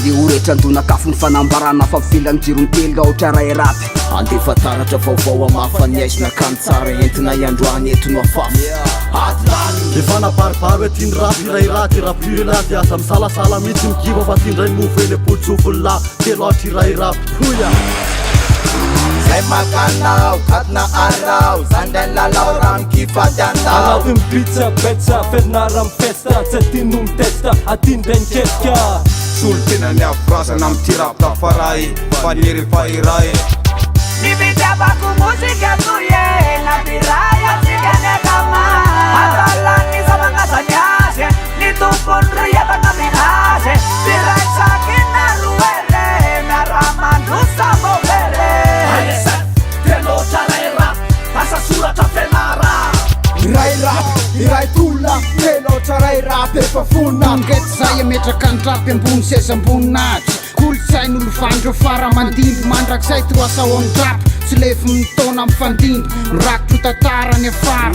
le oretrandonakafony fanambarana fa filan'ny jirontelo ohatra ray raty andefa taratra vaovao amafanyaisina kany tsara entina iandroany etino afafy efa nabaribaro etiany rapy iray raty rapirelaty asa misalasala mihitsy mikiva fa tiandray mofeny politsofolola teloatra iray rapy hoya zay makanao kadina arao zandray lalao raha mikifady andao anaty mipitsa betsa ferinara mifesta tsy tiano mitesta atindray niketrika solo tena ny avrasana amity rapitafaray fanery fahiray Nibidabako musika tuye nabiray atsika nekama Andalani sa mga sanyase nitupon riyaba na minase Biray sakin na ruwele naraman sa mobele Ayesat, telo taray rap, asa surat sa fenara iray rap iray tolona telo tsaray rap efa fona ngety zay ametraka ny rapy ambony seza ambony nahitra kolotsain'olo vandro fara mandimby mandrakizay troasao amin'ny rapy tsy lefy mitona mifandimby mirakitro tantarany afara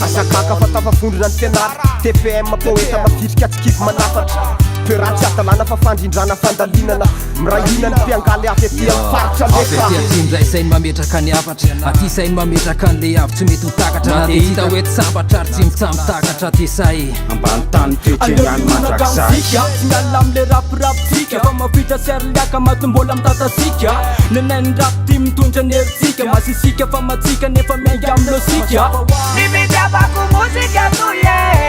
asakaka fa tafafondrona ny fianara TPM poeta mafitrika tsikivy manafatra toeratsy atalana fa fandrindrana fandalinana mirahinany mpiangaly afy aty amin'ny faritra leka Indray sainy mametraka ny avatra aty sainy mametraka ny avy tsy mety ho takatra na dia hita hoe tsy sambatra ary tsy mitsamitagatra ty say ambany tany toetrany mandrakizay tsy miala amle rapirapitsika fa mafitra serliaka matombola mitatasika neneny rap ty mitondra ny heritsika masisika fa matsika nefa miainga amlosika Nibidabako musika tuye